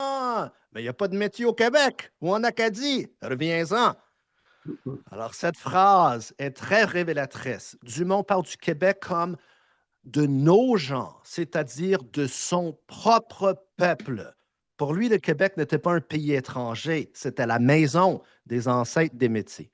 mais il n'y a pas de métier au Québec ou en Acadie. Reviens-en. Alors, cette phrase est très révélatrice. Dumont parle du Québec comme de nos gens, c'est-à-dire de son propre peuple. Pour lui, le Québec n'était pas un pays étranger, c'était la maison des ancêtres des métiers.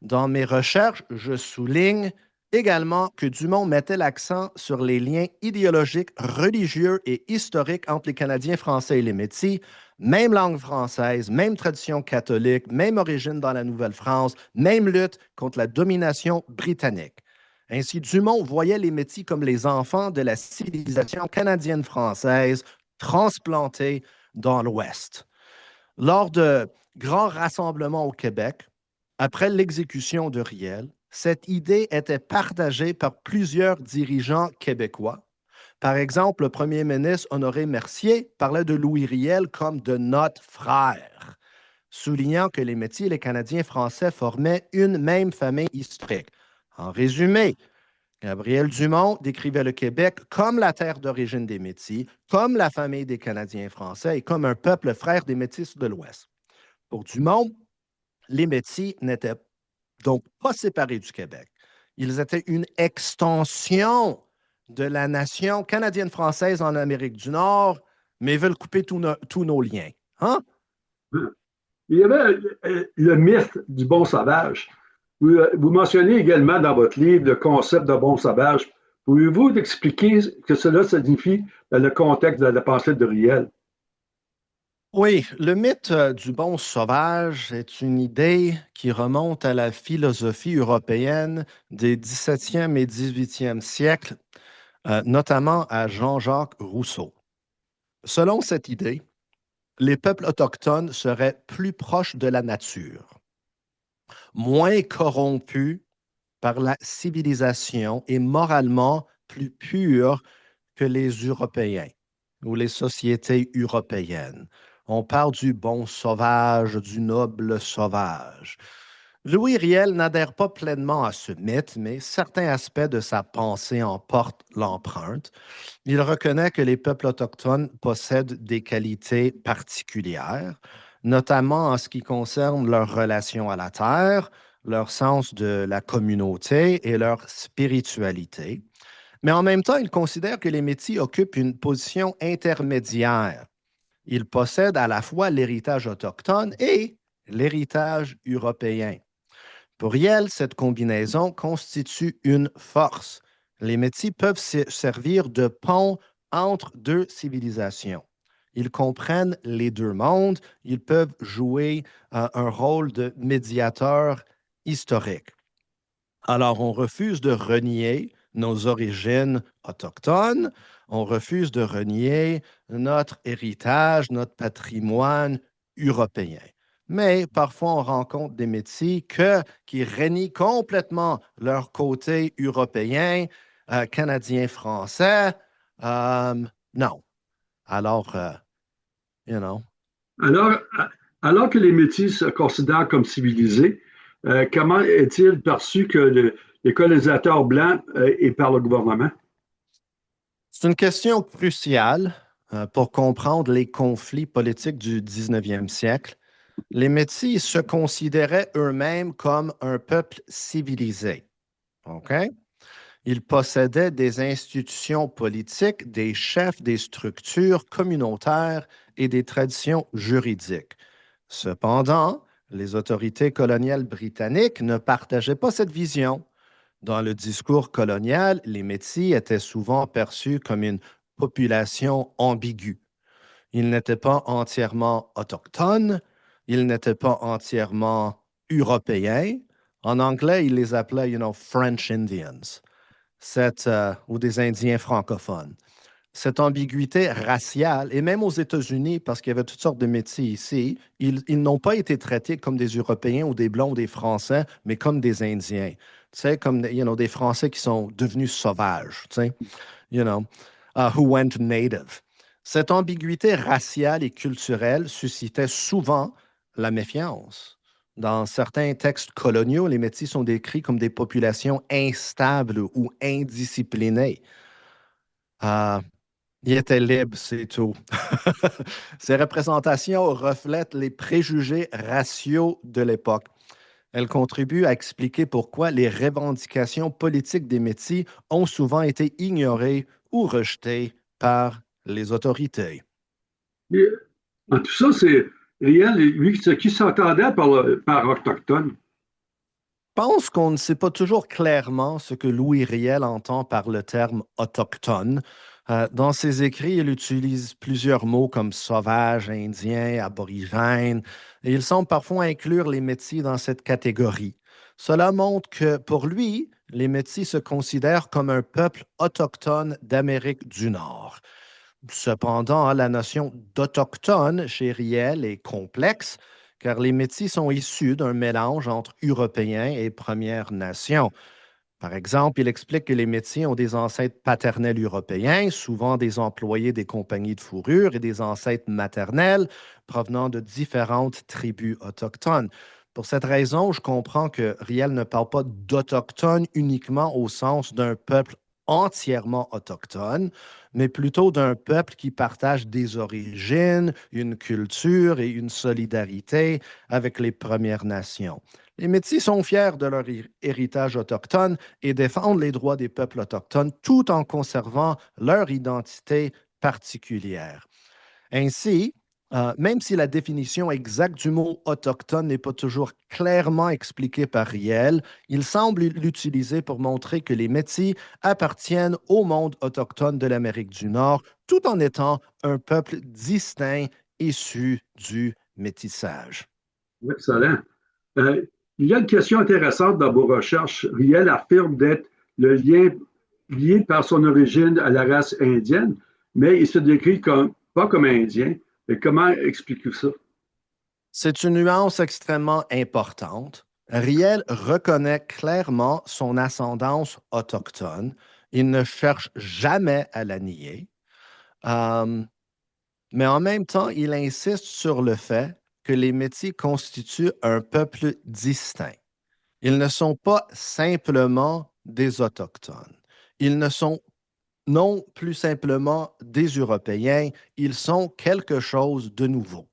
Dans mes recherches, je souligne également que Dumont mettait l'accent sur les liens idéologiques, religieux et historiques entre les Canadiens français et les Métis, même langue française, même tradition catholique, même origine dans la Nouvelle-France, même lutte contre la domination britannique. Ainsi, Dumont voyait les Métis comme les enfants de la civilisation canadienne-française transplantés dans l'Ouest. Lors de grands rassemblements au Québec, après l'exécution de Riel, cette idée était partagée par plusieurs dirigeants québécois. Par exemple, le premier ministre Honoré Mercier parlait de Louis Riel comme de notre frère, soulignant que les Métis et les Canadiens français formaient une même famille historique. En résumé, Gabriel Dumont décrivait le Québec comme la terre d'origine des Métis, comme la famille des Canadiens français et comme un peuple frère des Métis de l'Ouest. Pour Dumont, les Métis n'étaient donc pas séparés du Québec. Ils étaient une extension de la nation canadienne-française en Amérique du Nord, mais veulent couper tous nos liens. Hein? Il y avait le mythe du bon sauvage. Vous mentionnez également dans votre livre le concept de bon sauvage. Pouvez-vous expliquer ce que cela signifie dans le contexte de la pensée de Riel? Oui, le mythe du bon sauvage est une idée qui remonte à la philosophie européenne des 17e et 18e siècles, notamment à Jean-Jacques Rousseau. Selon cette idée, les peuples autochtones seraient plus proches de la nature, moins corrompus par la civilisation et moralement plus purs que les Européens ou les sociétés européennes. On parle du bon sauvage, du noble sauvage. Louis Riel n'adhère pas pleinement à ce mythe, mais certains aspects de sa pensée en portent l'empreinte. Il reconnaît que les peuples autochtones possèdent des qualités particulières, notamment en ce qui concerne leur relation à la terre, leur sens de la communauté et leur spiritualité. Mais en même temps, il considère que les Métis occupent une position intermédiaire. Ils possèdent à la fois l'héritage autochtone et l'héritage européen. Pour Riel, cette combinaison constitue une force. Les Métis peuvent servir de pont entre deux civilisations. Ils comprennent les deux mondes, ils peuvent jouer un rôle de médiateur historique. Alors, on refuse de renier nos origines autochtones, on refuse de renier notre héritage, notre patrimoine européen. Mais parfois, on rencontre des métiers qui renient complètement leur côté européen, canadien-français. Non. Alors, you know, Alors, alors que les Métis se considèrent comme civilisés, comment est-il perçu que les colonisateurs blancs et par le gouvernement? c'est une question cruciale pour comprendre les conflits politiques du 19e siècle. Les Métis se considéraient eux-mêmes comme un peuple civilisé. OK? Ils possédaient des institutions politiques, des chefs, des structures communautaires et des traditions juridiques. Cependant, les autorités coloniales britanniques ne partageaient pas cette vision. Dans le discours colonial, les Métis étaient souvent perçus comme une population ambiguë. Ils n'étaient pas entièrement autochtones, ils n'étaient pas entièrement européens. En anglais, ils les appelaient, French Indians, ou des Indiens francophones. Cette ambiguïté raciale, et même aux États-Unis, parce qu'il y avait toutes sortes de métiers ici, ils n'ont pas été traités comme des Européens ou des Blancs ou des Français, mais comme des Indiens. Tu sais, comme des Français qui sont devenus sauvages, tu sais, you know, who went native. Cette ambiguïté raciale et culturelle suscitait souvent la méfiance. Dans certains textes coloniaux, les Métis sont décrits comme des populations instables ou indisciplinées. Euh, Il était libre, c'est tout. Ces représentations reflètent les préjugés raciaux de l'époque. Elles contribuent à expliquer pourquoi les revendications politiques des Métis ont souvent été ignorées ou rejetées par les autorités. Mais, en tout ça, c'est réel, lui, ce qui s'entendait par autochtone. Je pense qu'on ne sait pas toujours clairement ce que Louis Riel entend par le terme autochtone. Dans ses écrits, il utilise plusieurs mots comme sauvage, indien, aborigène, et il semble parfois inclure les Métis dans cette catégorie. Cela montre que pour lui, les Métis se considèrent comme un peuple autochtone d'Amérique du Nord. Cependant, la notion d'autochtone chez Riel est complexe car les Métis sont issus d'un mélange entre Européens et Premières Nations. Par exemple, il explique que les Métis ont des ancêtres paternels européens, souvent des employés des compagnies de fourrure, et des ancêtres maternels provenant de différentes tribus autochtones. Pour cette raison, je comprends que Riel ne parle pas d'autochtone uniquement au sens d'un peuple entièrement autochtone, mais plutôt d'un peuple qui partage des origines, une culture et une solidarité avec les Premières Nations. Les Métis sont fiers de leur héritage autochtone et défendent les droits des peuples autochtones tout en conservant leur identité particulière. Ainsi, même si la définition exacte du mot autochtone n'est pas toujours clairement expliquée par Riel, il semble l'utiliser pour montrer que les Métis appartiennent au monde autochtone de l'Amérique du Nord, tout en étant un peuple distinct issu du métissage. Excellent. Euh, il y a une question intéressante dans vos recherches. Riel affirme d'être le lien lié par son origine à la race indienne, mais il se décrit comme, pas comme indien. Mais comment expliquer ça? C'est une nuance extrêmement importante. Riel reconnaît clairement son ascendance autochtone. Il ne cherche jamais à la nier. Euh, mais en même temps, il insiste sur le fait que les Métis constituent un peuple distinct. Ils ne sont pas simplement des Autochtones. Ils ne sont non plus simplement des Européens. Ils sont quelque chose de nouveau.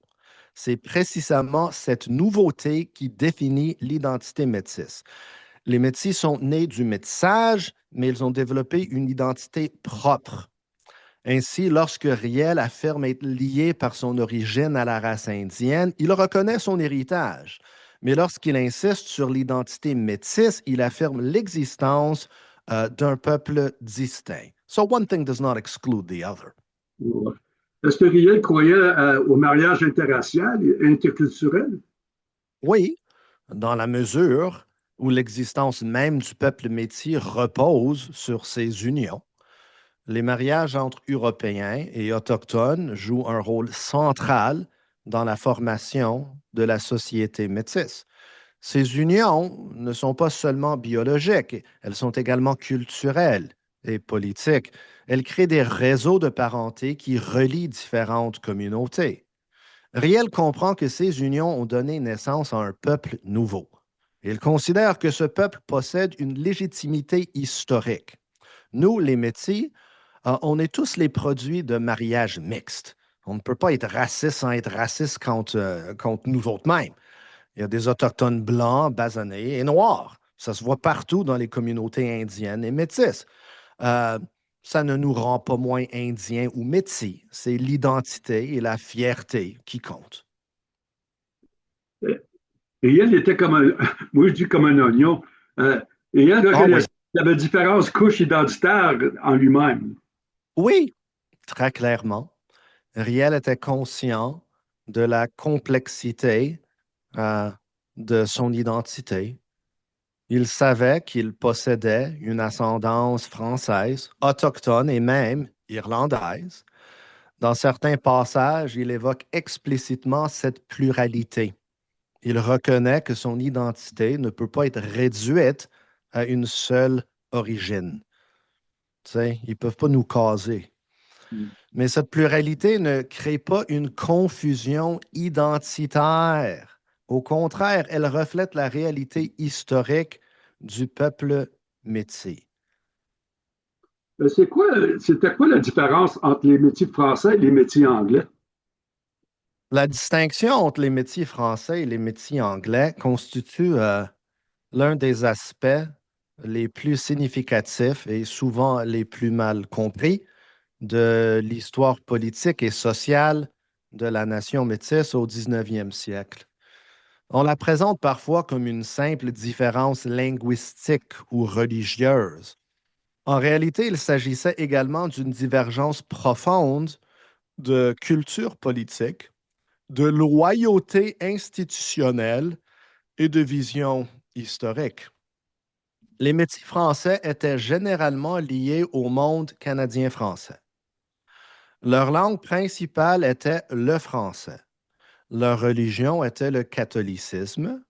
C'est précisément cette nouveauté qui définit l'identité métisse. Les Métis sont nés du métissage, mais ils ont développé une identité propre. Ainsi, lorsque Riel affirme être lié par son origine à la race indienne, il reconnaît son héritage. Mais lorsqu'il insiste sur l'identité métisse, il affirme l'existence d'un peuple distinct. So one thing does not exclude the other. Est-ce que Riel croyait au mariage interracial et interculturel? Oui, dans la mesure où l'existence même du peuple métis repose sur ces unions. Les mariages entre Européens et Autochtones jouent un rôle central dans la formation de la société métisse. Ces unions ne sont pas seulement biologiques, elles sont également culturelles et politiques. Elles créent des réseaux de parenté qui relient différentes communautés. Riel comprend que ces unions ont donné naissance à un peuple nouveau. Il considère que ce peuple possède une légitimité historique. Nous, les Métis, on est tous les produits de mariages mixtes. On ne peut pas être raciste sans être raciste contre nous autres mêmes. Il y a des Autochtones blancs, basanés et noirs. Ça se voit partout dans les communautés indiennes et métisses. Euh, Ça ne nous rend pas moins indiens ou métis. C'est l'identité et la fierté qui comptent. Riel était comme un, moi je dis comme un oignon. Euh, Riel Ah oui. reconnaissait qu'il y avait différentes couches identitaires en lui-même. Oui, très clairement. Riel était conscient de la complexité euh, de son identité. Il savait qu'il possédait une ascendance française, autochtone et même irlandaise. Dans certains passages, il évoque explicitement cette pluralité. Il reconnaît que son identité ne peut pas être réduite à une seule origine. Tu sais, ils ne peuvent pas nous caser. Mais cette pluralité ne crée pas une confusion identitaire. Au contraire, elle reflète la réalité historique du peuple métis. C'était quoi la différence entre les métiers français et les métiers anglais? La distinction entre les métiers français et les métiers anglais constitue l'un des aspects les plus significatifs et souvent les plus mal compris de l'histoire politique et sociale de la nation métisse au 19e siècle. On la présente parfois comme une simple différence linguistique ou religieuse. En réalité, il s'agissait également d'une divergence profonde de culture politique, de loyauté institutionnelle et de vision historique. Les métiers français étaient généralement liés au monde canadien-français. Leur langue principale était le français. Leur religion était le catholicisme,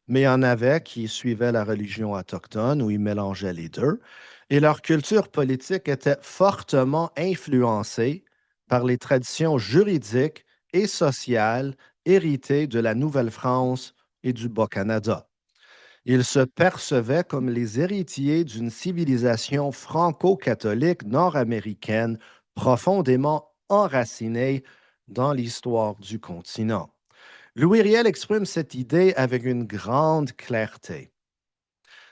mais il y en avait qui suivaient la religion autochtone ou ils mélangeaient les deux. Et leur culture politique était fortement influencée par les traditions juridiques et sociales héritées de la Nouvelle-France et du Bas-Canada. Ils se percevaient comme les héritiers d'une civilisation franco-catholique nord-américaine profondément enracinée dans l'histoire du continent. Louis Riel exprime cette idée avec une grande clarté.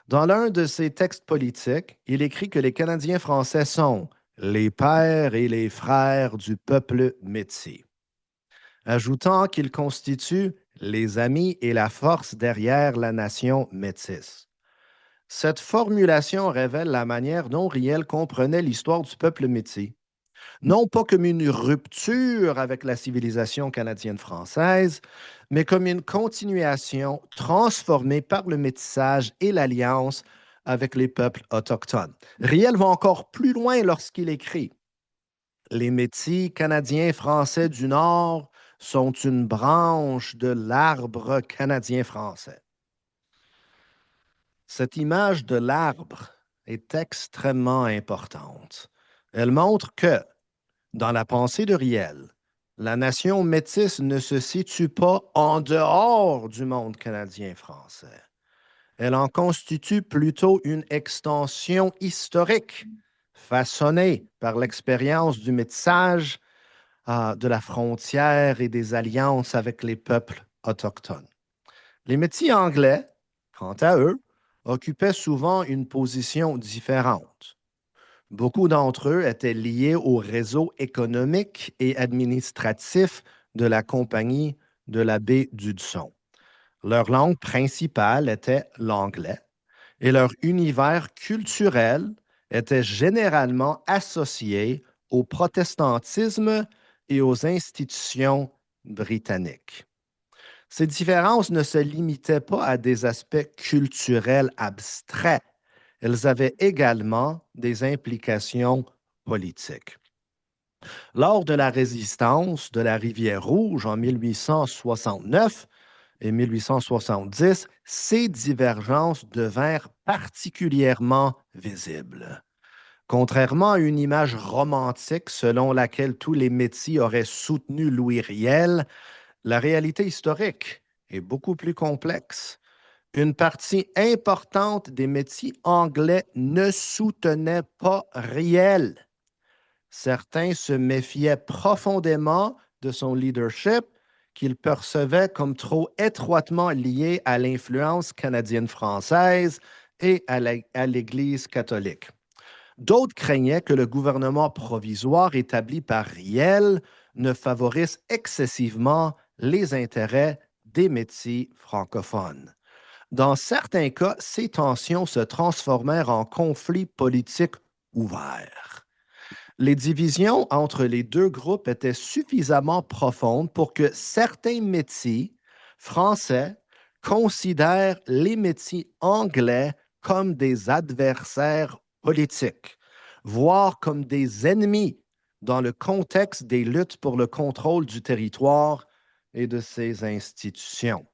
Dans l'un de ses textes politiques, il écrit que les Canadiens français sont les pères et les frères du peuple métis, ajoutant qu'ils constituent les amis et la force derrière la nation métisse. Cette formulation révèle la manière dont Riel comprenait l'histoire du peuple métis, non pas comme une rupture avec la civilisation canadienne-française, mais comme une continuation transformée par le métissage et l'alliance avec les peuples autochtones. Riel va encore plus loin lorsqu'il écrit: les Métis canadiens français du Nord sont une branche de l'arbre canadien français. Cette image de l'arbre est extrêmement importante. Elle montre que, dans la pensée de Riel, la nation métisse ne se situe pas en dehors du monde canadien-français. Elle en constitue plutôt une extension historique, façonnée par l'expérience du métissage, de la frontière et des alliances avec les peuples autochtones. Les métis anglais, quant à eux, occupaient souvent une position différente. Beaucoup d'entre eux étaient liés au réseau économique et administratif de la Compagnie de la baie d'Hudson. Leur langue principale était l'anglais et leur univers culturel était généralement associé au protestantisme et aux institutions britanniques. Ces différences ne se limitaient pas à des aspects culturels abstraits. Elles avaient également des implications politiques. Lors de la résistance de la Rivière Rouge en 1869 et 1870, ces divergences devinrent particulièrement visibles. Contrairement à une image romantique selon laquelle tous les métis auraient soutenu Louis Riel, la réalité historique est beaucoup plus complexe. Une partie importante des métiers anglais ne soutenait pas Riel. Certains se méfiaient profondément de son leadership, qu'ils percevaient comme trop étroitement lié à l'influence canadienne-française et à l'Église catholique. D'autres craignaient que le gouvernement provisoire établi par Riel ne favorise excessivement les intérêts des métis francophones. Dans certains cas, ces tensions se transformèrent en conflits politiques ouverts. Les divisions entre les deux groupes étaient suffisamment profondes pour que certains métis français considèrent les métis anglais comme des adversaires politiques, voire comme des ennemis dans le contexte des luttes pour le contrôle du territoire et de ses institutions.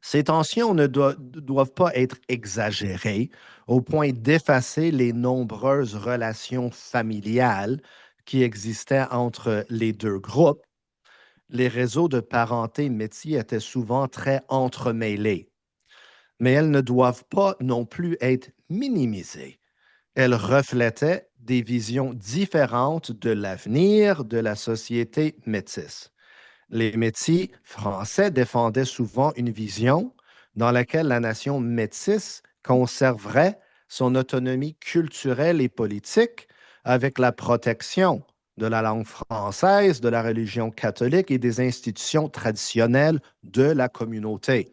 Ces tensions ne doivent pas être exagérées au point d'effacer les nombreuses relations familiales qui existaient entre les deux groupes. Les réseaux de parenté métiers étaient souvent très entremêlés, mais elles ne doivent pas non plus être minimisées. Elles reflétaient des visions différentes de l'avenir de la société métisse. Les Métis français défendaient souvent une vision dans laquelle la nation métisse conserverait son autonomie culturelle et politique avec la protection de la langue française, de la religion catholique et des institutions traditionnelles de la communauté.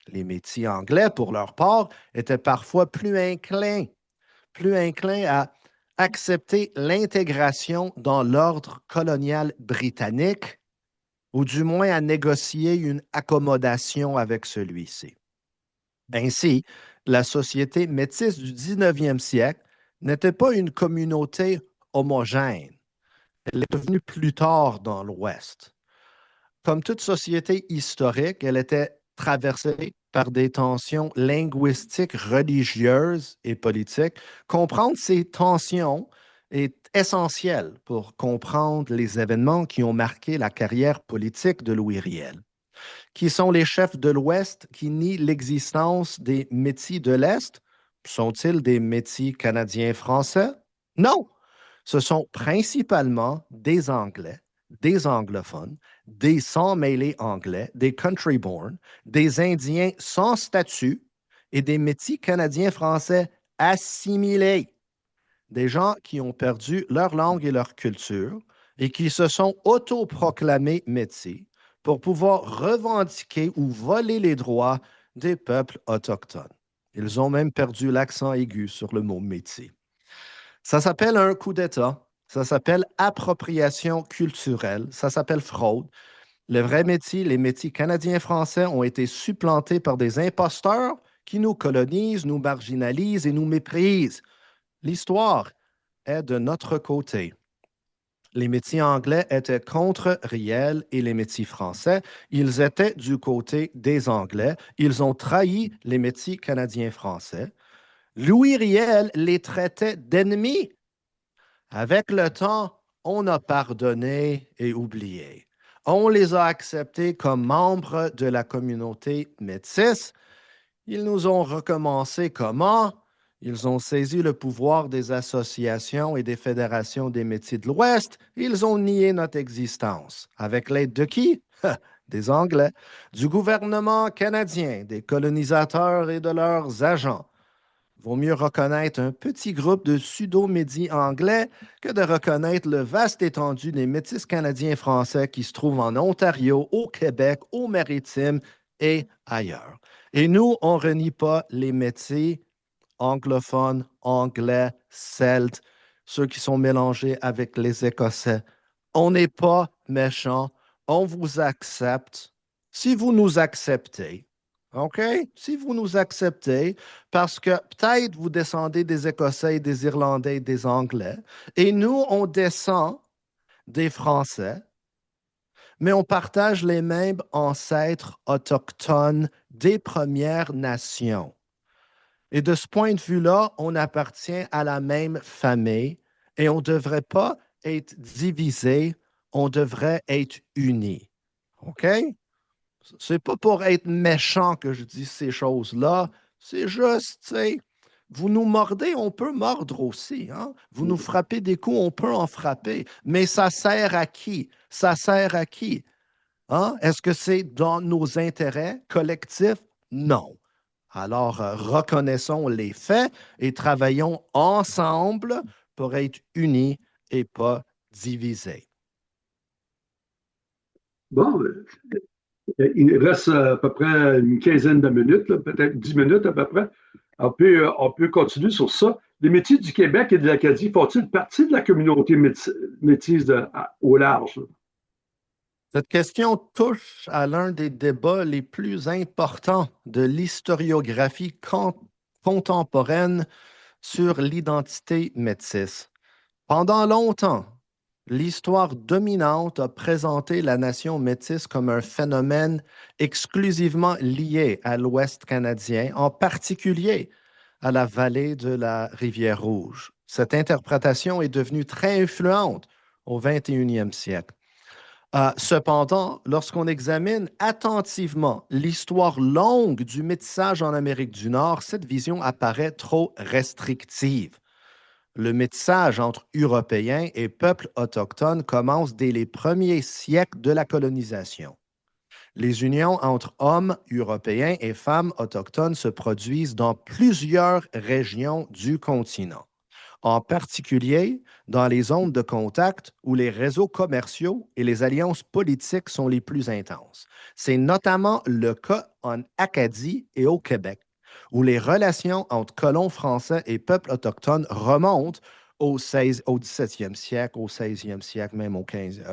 Les Métis anglais, pour leur part, étaient parfois plus inclins à accepter l'intégration dans l'ordre colonial britannique ou du moins à négocier une accommodation avec celui-ci. Ainsi, la société métisse du 19e siècle n'était pas une communauté homogène. Elle est devenue plus tard dans l'Ouest. Comme toute société historique, elle était traversée par des tensions linguistiques, religieuses et politiques. Comprendre ces tensions est essentiel pour comprendre les événements qui ont marqué la carrière politique de Louis Riel. Qui sont les chefs de l'Ouest qui nient l'existence des Métis de l'Est? Sont-ils des Métis canadiens français? Non, ce sont principalement des Anglais, des anglophones, des sans-mêlés anglais, des country-born, des Indiens sans statut et des Métis canadiens français assimilés. Des gens qui ont perdu leur langue et leur culture et qui se sont autoproclamés métis pour pouvoir revendiquer ou voler les droits des peuples autochtones. Ils ont même perdu l'accent aigu sur le mot métis. Ça s'appelle un coup d'État, ça s'appelle appropriation culturelle, ça s'appelle fraude. Le vrai métier, les métiers canadiens-français ont été supplantés par des imposteurs qui nous colonisent, nous marginalisent et nous méprisent. L'histoire est de notre côté. Les métiers anglais étaient contre Riel et les métiers français. Ils étaient du côté des Anglais. Ils ont trahi les métiers canadiens-français. Louis Riel les traitait d'ennemis. Avec le temps, on a pardonné et oublié. On les a acceptés comme membres de la communauté métisse. Ils nous ont recommencé comment? Ils ont saisi le pouvoir des associations et des fédérations des métiers de l'Ouest. Ils ont nié notre existence. Avec l'aide de qui? Des Anglais, du gouvernement canadien, des colonisateurs et de leurs agents. Vaut mieux reconnaître un petit groupe de pseudo-médis anglais que de reconnaître le vaste étendue des métis canadiens français qui se trouvent en Ontario, au Québec, aux Maritimes et ailleurs. Et nous, on ne renie pas les métis anglophones, anglais, celtes, ceux qui sont mélangés avec les Écossais. On n'est pas méchants, on vous accepte. Si vous nous acceptez, OK? Si vous nous acceptez, parce que peut-être vous descendez des Écossais, des Irlandais, des Anglais, et nous, on descend des Français, mais on partage les mêmes ancêtres autochtones des Premières Nations. Et de ce point de vue-là, on appartient à la même famille et on ne devrait pas être divisé, on devrait être unis. OK? C'est pas pour être méchant que je dis ces choses-là. C'est juste, tu sais, vous nous mordez, on peut mordre aussi. Hein? Vous nous frappez des coups, on peut en frapper. Mais ça sert à qui? Ça sert à qui? Hein? Est-ce que c'est dans nos intérêts collectifs? Non. Alors, reconnaissons les faits et travaillons ensemble pour être unis et pas divisés. Bon, il reste à peu près une quinzaine de minutes, peut-être 10 minutes à peu près. On peut continuer sur ça. Les métiers du Québec et de l'Acadie font-ils partie de la communauté métisse au large? Cette question touche à l'un des débats les plus importants de l'historiographie contemporaine sur l'identité métisse. Pendant longtemps, l'histoire dominante a présenté la nation métisse comme un phénomène exclusivement lié à l'Ouest canadien, en particulier à la vallée de la Rivière-Rouge. Cette interprétation est devenue très influente au 21e siècle. Cependant, lorsqu'on examine attentivement l'histoire longue du métissage en Amérique du Nord, cette vision apparaît trop restrictive. Le métissage entre Européens et peuples autochtones commence dès les premiers siècles de la colonisation. Les unions entre hommes européens et femmes autochtones se produisent dans plusieurs régions du continent, en particulier dans les zones de contact où les réseaux commerciaux et les alliances politiques sont les plus intenses. C'est notamment le cas en Acadie et au Québec, où les relations entre colons français et peuples autochtones remontent au 17e siècle, au 16e siècle, même au 15,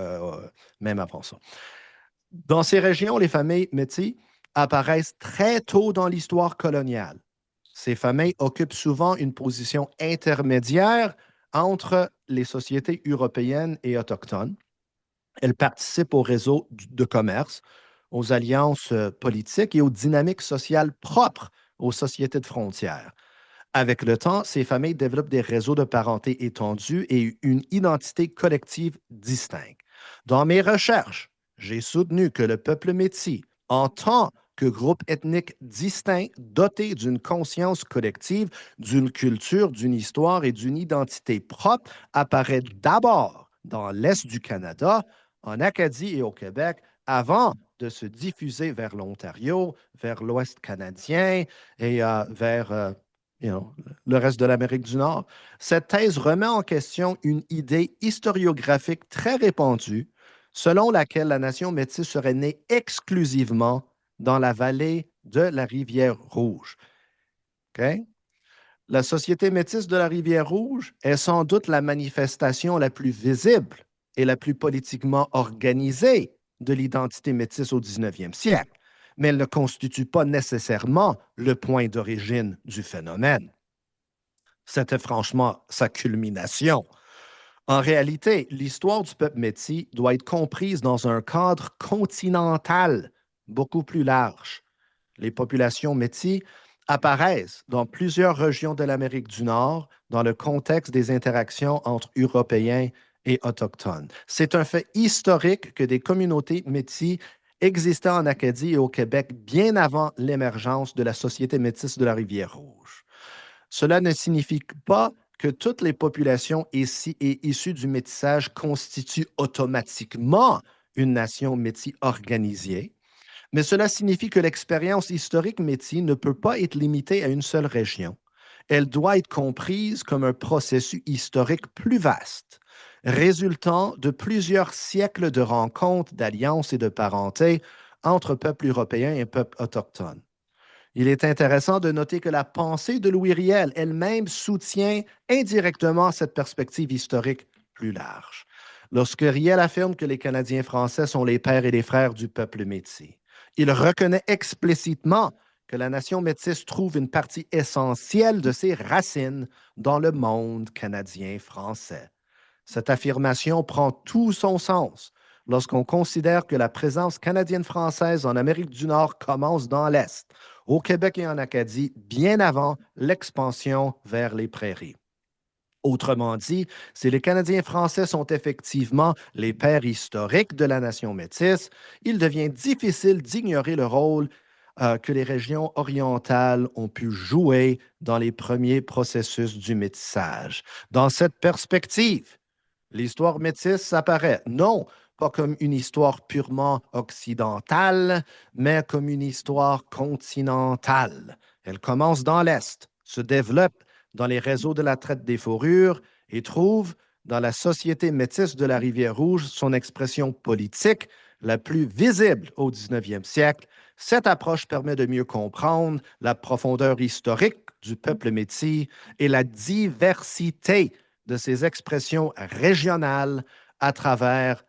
même avant ça. Dans ces régions, les familles métis apparaissent très tôt dans l'histoire coloniale. Ces familles occupent souvent une position intermédiaire entre les sociétés européennes et autochtones. Elles participent au réseau de commerce, aux alliances politiques et aux dynamiques sociales propres aux sociétés de frontières. Avec le temps, ces familles développent des réseaux de parenté étendus et une identité collective distincte. Dans mes recherches, j'ai soutenu que le peuple métis, en tant que groupe ethnique distinct, doté d'une conscience collective, d'une culture, d'une histoire et d'une identité propre, apparaît d'abord dans l'Est du Canada, en Acadie et au Québec, avant de se diffuser vers l'Ontario, vers l'Ouest canadien et vers le reste de l'Amérique du Nord. Cette thèse remet en question une idée historiographique très répandue selon laquelle la nation métisse serait née exclusivement dans la vallée de la rivière Rouge. OK? La société métisse de la rivière Rouge est sans doute la manifestation la plus visible et la plus politiquement organisée de l'identité métisse au 19e siècle, mais elle ne constitue pas nécessairement le point d'origine du phénomène. C'était franchement sa culmination. En réalité, l'histoire du peuple métis doit être comprise dans un cadre continental beaucoup plus large. Les populations métis apparaissent dans plusieurs régions de l'Amérique du Nord dans le contexte des interactions entre Européens et Autochtones. C'est un fait historique que des communautés métis existaient en Acadie et au Québec bien avant l'émergence de la Société métisse de la Rivière-Rouge. Cela ne signifie pas que toutes les populations issues du métissage constituent automatiquement une nation métis organisée, mais cela signifie que l'expérience historique métis ne peut pas être limitée à une seule région. Elle doit être comprise comme un processus historique plus vaste, résultant de plusieurs siècles de rencontres, d'alliances et de parenté entre peuples européens et peuples autochtones. Il est intéressant de noter que la pensée de Louis Riel elle-même soutient indirectement cette perspective historique plus large. Lorsque Riel affirme que les Canadiens français sont les pères et les frères du peuple métis, il reconnaît explicitement que la nation métisse trouve une partie essentielle de ses racines dans le monde canadien français. Cette affirmation prend tout son sens lorsqu'on considère que la présence canadienne-française en Amérique du Nord commence dans l'Est, au Québec et en Acadie, bien avant l'expansion vers les prairies. Autrement dit, si les Canadiens français sont effectivement les pères historiques de la nation métisse, il devient difficile d'ignorer le rôle que les régions orientales ont pu jouer dans les premiers processus du métissage. Dans cette perspective, l'histoire métisse apparaît non pas comme une histoire purement occidentale, mais comme une histoire continentale. Elle commence dans l'Est, se développe dans les réseaux de la traite des fourrures et trouve dans la société métisse de la Rivière-Rouge son expression politique la plus visible au 19e siècle. Cette approche permet de mieux comprendre la profondeur historique du peuple métis et la diversité de ses expressions régionales à travers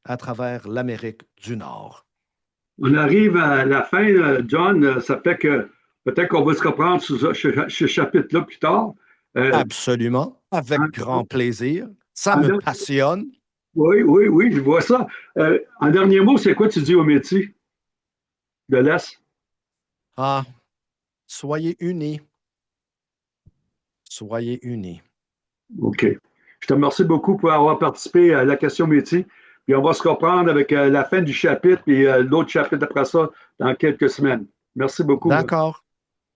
à travers l'Amérique du Nord. On arrive à la fin, John. Ça fait que peut-être qu'on va se reprendre sur ce chapitre-là plus tard. Euh, Absolument, avec en, grand plaisir. Ça en me dernier- passionne. oui, oui, oui, je vois ça. En dernier mot, c'est quoi tu dis au métier de l'Est? Ah, soyez unis. Soyez unis. OK. Je te remercie beaucoup pour avoir participé à la question métier. Puis on va se reprendre avec la fin du chapitre et l'autre chapitre après ça dans quelques semaines. Merci beaucoup. D'accord.